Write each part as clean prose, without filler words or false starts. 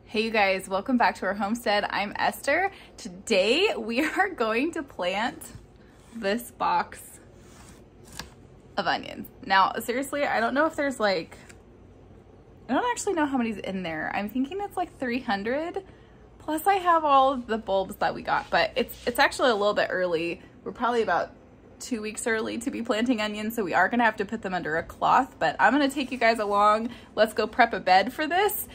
Hey you guys, welcome back to our homestead. I'm Esther. Today we are going to plant this box of onions. Now, seriously, I don't know if there's I don't actually know how many's in there. I'm thinking it's like 300. Plus I have all of the bulbs that we got, but it's actually a little bit early. We're probably about 2 weeks early to be planting onions, so we are gonna have to put them under a cloth, but I'm gonna take you guys along. Let's go prep a bed for this.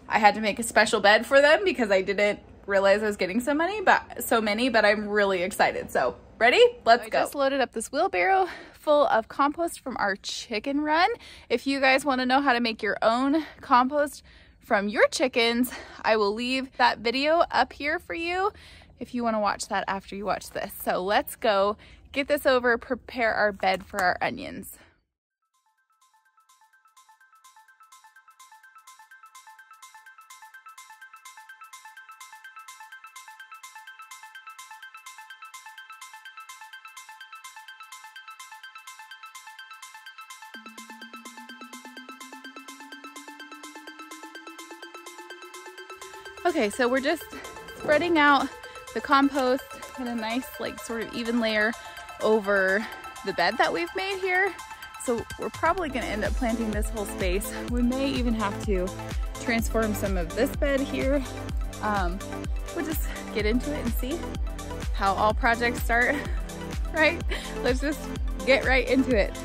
I had to make a special bed for them because I didn't realize I was getting so many, but I'm really excited. So ready? Let's go. I just loaded up this wheelbarrow full of compost from our chicken run. If you guys want to know how to make your own compost from your chickens, I will leave that video up here for you if you want to watch that after you watch this. So let's go get this over, prepare our bed for our onions. Okay, so we're just spreading out the compost in a nice, sort of even layer over the bed that we've made here. So we're probably gonna end up planting this whole space. We may even have to transform some of this bed here. We'll just get into it and see how all projects start, right? Let's just get right into it.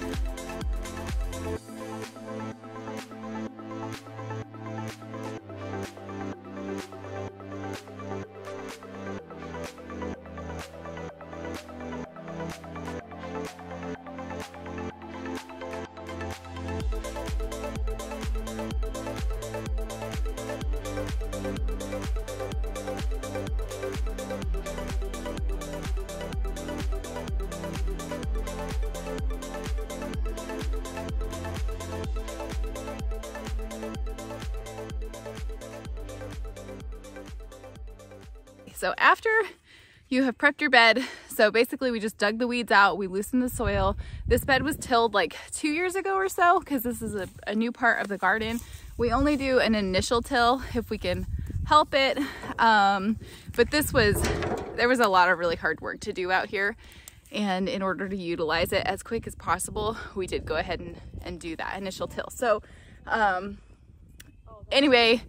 So after you have prepped your bed, so basically we just dug the weeds out, we loosened the soil. This bed was tilled like 2 years ago or so because this is a new part of the garden. We only do an initial till if we can help it. But there was a lot of really hard work to do out here. And in order to utilize it as quick as possible, we did go ahead and do that initial till. So anyway,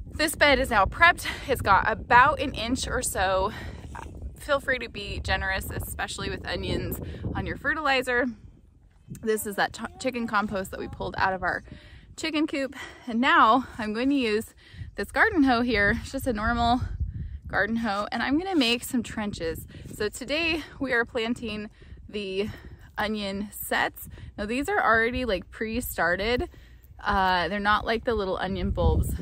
this bed is now prepped. It's got about an inch or so. Feel free to be generous, especially with onions, on your fertilizer. This is that chicken compost that we pulled out of our chicken coop. And now I'm going to use this garden hoe here. It's just a normal garden hoe, and I'm gonna make some trenches. So today we are planting the onion sets. Now these are already pre-started. They're not like the little onion bulbs.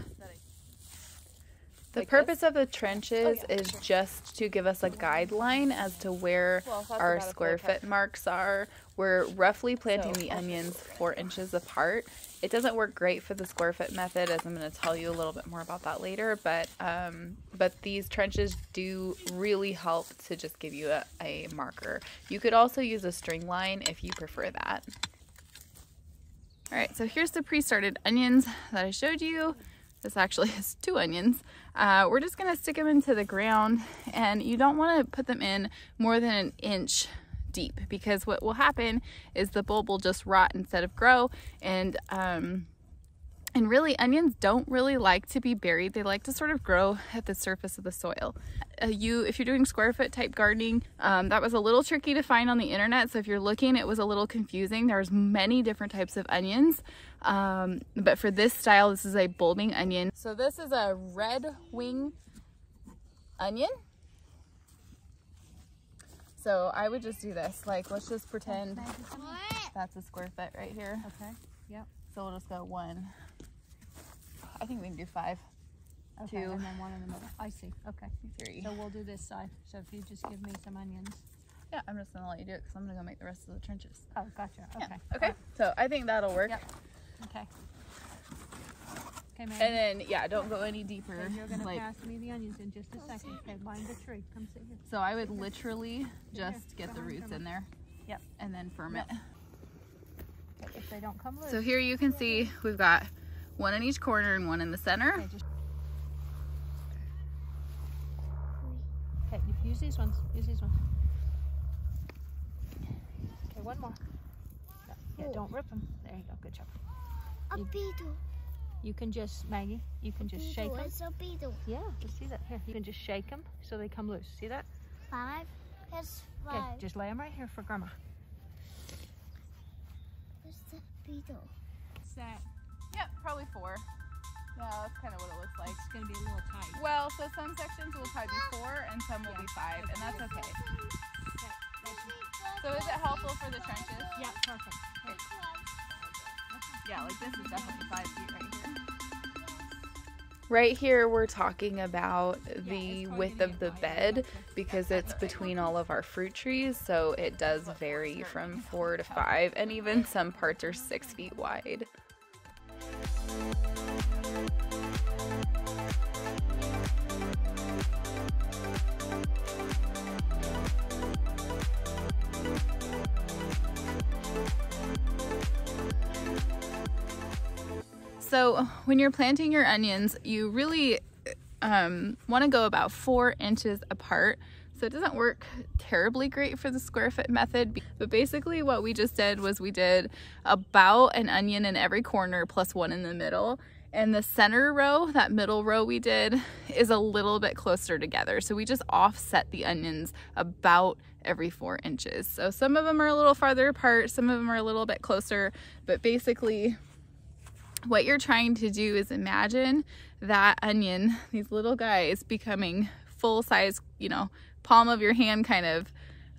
The purpose of the trenches is just to give us a guideline as to where our square foot marks are. We're roughly planting the onions 4 inches apart. It doesn't work great for the square foot method, as I'm going to tell you a little bit more about that later, but these trenches do really help to just give you a marker. You could also use a string line if you prefer that. All right, so here's the pre-started onions that I showed you. This actually is 2 onions. We're just gonna stick them into the ground, and you don't wanna put them in more than an inch deep, because what will happen is the bulb will just rot instead of grow, and really onions don't really like to be buried. They like to sort of grow at the surface of the soil. If you're doing square foot type gardening, that was a little tricky to find on the internet. So if you're looking, it was a little confusing. There's many different types of onions. But for this style, this is a bulbing onion. So this is a red wing onion. So I would just do this. Let's just pretend that's a square foot right here. Okay, yep. So we'll just go 1. I think we can do 5. Okay, 2. and then 1 in the middle. I see. Okay. 3. So we'll do this side. So if you just give me some onions. Yeah, I'm just gonna let you do it because I'm gonna go make the rest of the trenches. Oh, gotcha. Okay. Yeah. Okay. So I think that'll work. Yep. Okay. Okay, ma'am. And then don't go any deeper. And you're gonna pass me the onions in just a second. Okay, line the tree. Come sit here. So I would literally just get the roots in there. Yep. And then firm it. Okay, if they don't come loose. So here you can see we've got one in each corner and one in the center. Okay, use these ones. Use these ones. Okay, one more. Yeah, don't rip them. There you go. Good job. A beetle. You can just, Maggie, you can just shake them. It's a beetle. Yeah, just see that. Here, you can just shake them so they come loose. See that? 5. It's 5. Okay, just lay them right here for Grandma. It's the beetle. Set. Yep, probably 4. Yeah, that's kind of what it looks like. It's going to be a little tight. Well, so some sections will probably be 4 and some will be 5, and that's okay. So is it helpful for the trenches? Yeah, perfect. Okay. Yeah, like this is definitely 5 feet right here. Right here we're talking about the width of the bed because it's between all of our fruit trees, so it does vary from 4 to 5, and even some parts are 6 feet wide. So when you're planting your onions, you really want to go about 4 inches apart. So it doesn't work terribly great for the square foot method, but basically what we just did was we did about an onion in every corner plus 1 in the middle. And the center row, that middle row we did, is a little bit closer together. So we just offset the onions about every 4 inches. So some of them are a little farther apart, some of them are a little bit closer, but basically what you're trying to do is imagine that onion, these little guys, becoming full size, you know, palm of your hand kind of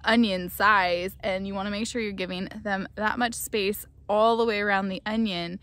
onion size, and you want to make sure you're giving them that much space all the way around the onion.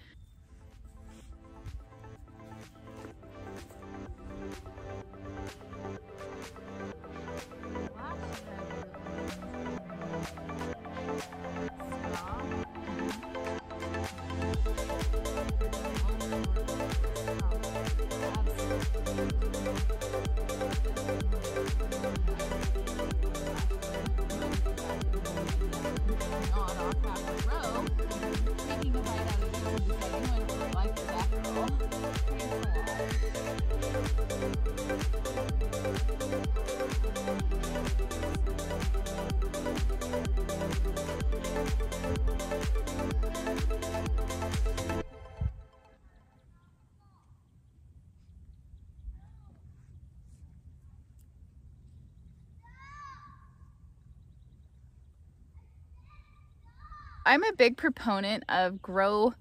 I'm a big proponent of grow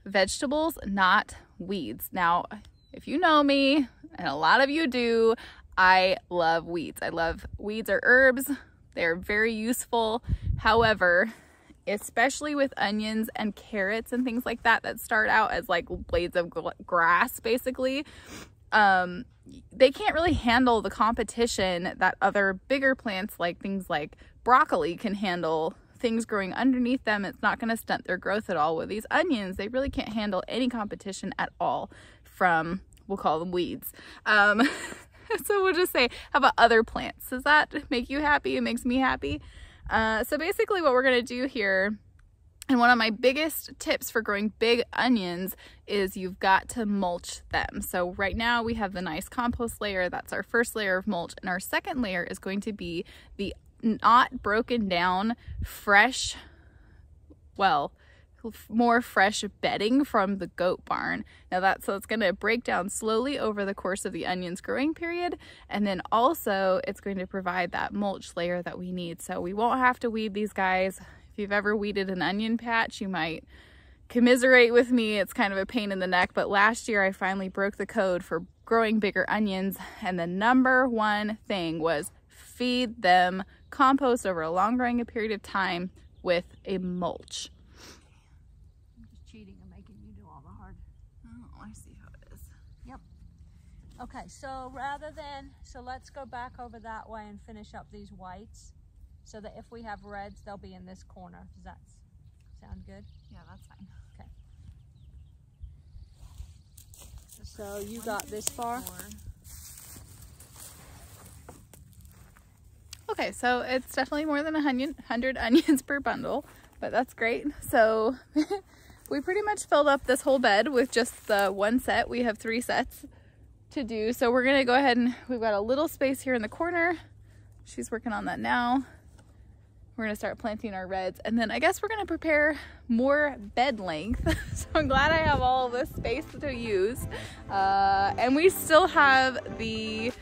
vegetables, not weeds. Now, if you know me, and a lot of you do, I love weeds. I love weeds or herbs. They're very useful. However, especially with onions and carrots and things like that start out as like blades of grass, basically, they can't really handle the competition that other bigger plants like things like broccoli can handle. Things growing underneath them, it's not going to stunt their growth at all. With these onions, they really can't handle any competition at all from, we'll call them weeds. So we'll just say, how about other plants? Does that make you happy? It makes me happy. So basically what we're going to do here, and one of my biggest tips for growing big onions, is you've got to mulch them. So right now we have the nice compost layer. That's our first layer of mulch. And our second layer is going to be the not broken down fresh, well, more fresh bedding from the goat barn. Now so it's going to break down slowly over the course of the onion's growing period, and then also it's going to provide that mulch layer that we need. So we won't have to weed these guys. If you've ever weeded an onion patch, you might commiserate with me. It's kind of a pain in the neck, but last year I finally broke the code for growing bigger onions, and the number one thing was feed them compost over a long growing period of time with a mulch. I'm just cheating and making you do all the hard. Oh, I see how it is. Yep. Okay, so let's go back over that way and finish up these whites so that if we have reds, they'll be in this corner. Does that sound good? Yeah, that's fine. Okay. So you got this far? Okay, so it's definitely more than 100 onions per bundle, but that's great. So we pretty much filled up this whole bed with just the one set. We have 3 sets to do. So we're gonna go ahead and we've got a little space here in the corner she's working on that now. We're gonna start planting our reds, and then I guess we're gonna prepare more bed length. So I'm glad I have all of this space to use. And we still have the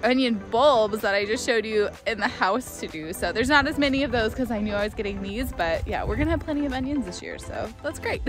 onion bulbs that I just showed you in the house to do. So there's not as many of those because I knew I was getting these, but yeah, we're gonna have plenty of onions this year, so that's great.